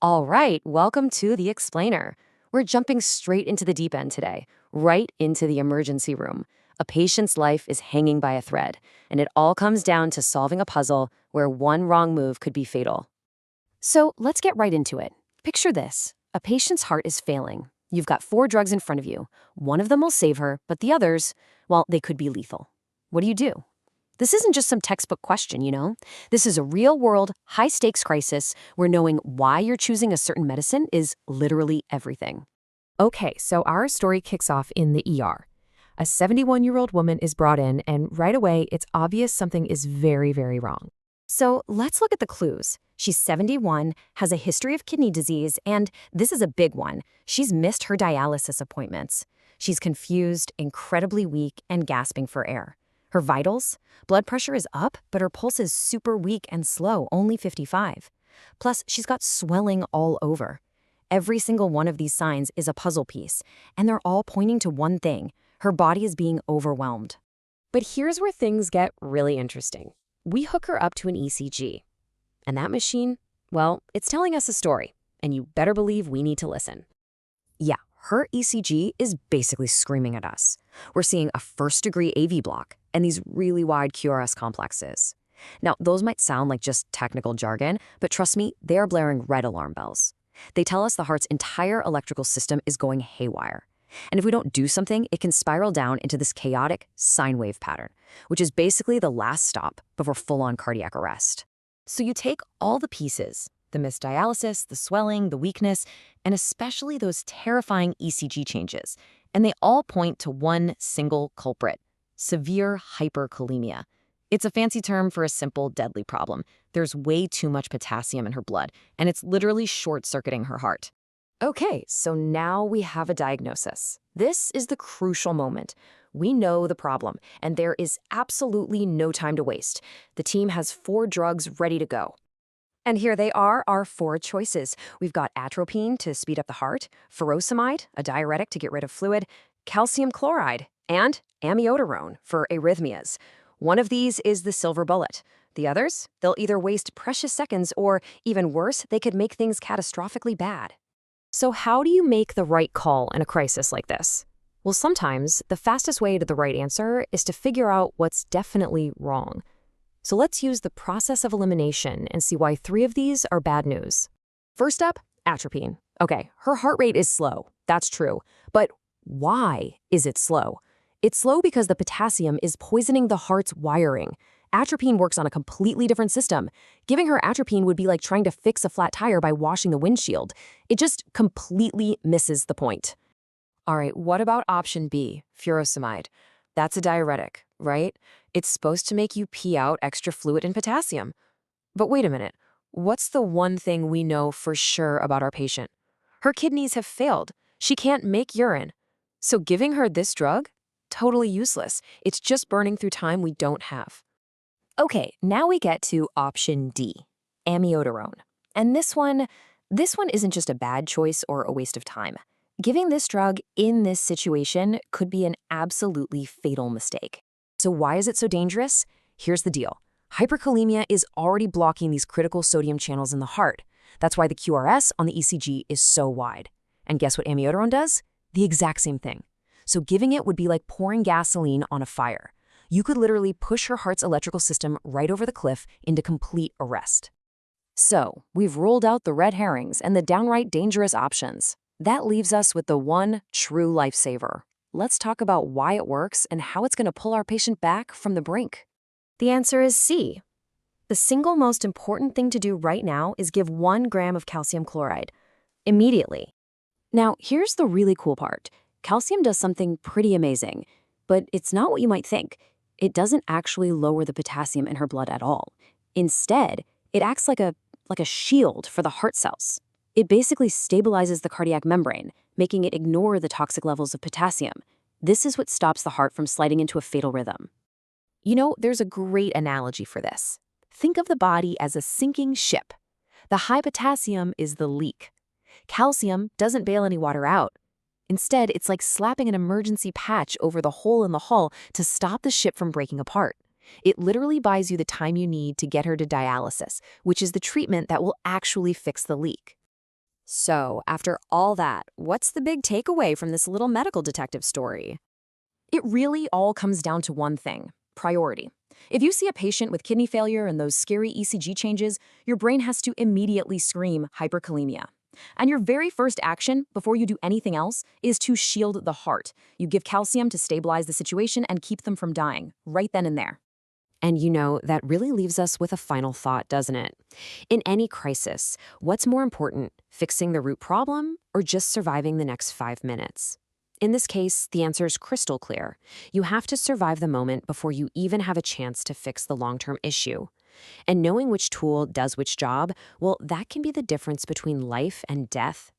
All right, welcome to The Explainer. We're jumping straight into the deep end today, right into the emergency room. A patient's life is hanging by a thread, and it all comes down to solving a puzzle where one wrong move could be fatal. So let's get right into it. Picture this. A patient's heart is failing. You've got four drugs in front of you. One of them will save her, but the others, well, they could be lethal. What do you do? This isn't just some textbook question, you know? This is a real-world, high-stakes crisis where knowing why you're choosing a certain medicine is literally everything. Okay, so our story kicks off in the ER. A 71-year-old woman is brought in, and right away, it's obvious something is very, very wrong. So let's look at the clues. She's 71, has a history of kidney disease, and this is a big one. She's missed her dialysis appointments. She's confused, incredibly weak, and gasping for air. Her vitals? Blood pressure is up, but her pulse is super weak and slow, only 55. Plus, she's got swelling all over. Every single one of these signs is a puzzle piece, and they're all pointing to one thing. Her body is being overwhelmed. But here's where things get really interesting. We hook her up to an ECG. And that machine, well, it's telling us a story, and you better believe we need to listen. Yeah, her ECG is basically screaming at us. We're seeing a first-degree AV block and these really wide QRS complexes. Now, those might sound like just technical jargon, but trust me, they are blaring red alarm bells. They tell us the heart's entire electrical system is going haywire. And if we don't do something, it can spiral down into this chaotic sine wave pattern, which is basically the last stop before full-on cardiac arrest. So you take all the pieces, the missed dialysis, the swelling, the weakness, and especially those terrifying ECG changes, and they all point to one single culprit: severe hyperkalemia. It's a fancy term for a simple, deadly problem. There's way too much potassium in her blood, and it's literally short-circuiting her heart. Okay, so now we have a diagnosis. This is the crucial moment. We know the problem, and there is absolutely no time to waste. The team has 4 drugs ready to go. And here they are, our 4 choices. We've got atropine to speed up the heart, furosemide, a diuretic to get rid of fluid, calcium chloride, and amiodarone for arrhythmias. One of these is the silver bullet. The others, they'll either waste precious seconds or, even worse, they could make things catastrophically bad. So how do you make the right call in a crisis like this? Well, sometimes the fastest way to the right answer is to figure out what's definitely wrong. So let's use the process of elimination and see why 3 of these are bad news. First up, atropine. Okay, her heart rate is slow. That's true. But why is it slow? It's slow because the potassium is poisoning the heart's wiring. Atropine works on a completely different system. Giving her atropine would be like trying to fix a flat tire by washing the windshield. It just completely misses the point. All right, what about option B, furosemide? That's a diuretic, right? It's supposed to make you pee out extra fluid and potassium. But wait a minute, what's the one thing we know for sure about our patient? Her kidneys have failed. She can't make urine. So giving her this drug? Totally useless. It's just burning through time we don't have. Okay, now we get to option D, amiodarone. And this one isn't just a bad choice or a waste of time. Giving this drug in this situation could be an absolutely fatal mistake. So why is it so dangerous? Here's the deal. Hyperkalemia is already blocking these critical sodium channels in the heart. That's why the QRS on the ECG is so wide. And guess what amiodarone does? The exact same thing. So giving it would be like pouring gasoline on a fire. You could literally push her heart's electrical system right over the cliff into complete arrest. So we've ruled out the red herrings and the downright dangerous options. That leaves us with the one true lifesaver. Let's talk about why it works and how it's going to pull our patient back from the brink. The answer is C. The single most important thing to do right now is give 1 gram of calcium chloride immediately. Now, here's the really cool part. Calcium does something pretty amazing, but it's not what you might think. It doesn't actually lower the potassium in her blood at all. Instead, it acts like a shield for the heart cells. It basically stabilizes the cardiac membrane, making it ignore the toxic levels of potassium. This is what stops the heart from sliding into a fatal rhythm. You know, there's a great analogy for this. Think of the body as a sinking ship. The high potassium is the leak. Calcium doesn't bail any water out. Instead, it's like slapping an emergency patch over the hole in the hull to stop the ship from breaking apart. It literally buys you the time you need to get her to dialysis, which is the treatment that will actually fix the leak. So, after all that, what's the big takeaway from this little medical detective story? It really all comes down to one thing: priority. If you see a patient with kidney failure and those scary ECG changes, your brain has to immediately scream hyperkalemia. And your very first action, before you do anything else, is to shield the heart. You give calcium to stabilize the situation and keep them from dying, right then and there. And that really leaves us with a final thought, doesn't it? In any crisis, what's more important, fixing the root problem or just surviving the next 5 minutes? In this case, the answer is crystal clear. You have to survive the moment before you even have a chance to fix the long-term issue. And knowing which tool does which job, well, that can be the difference between life and death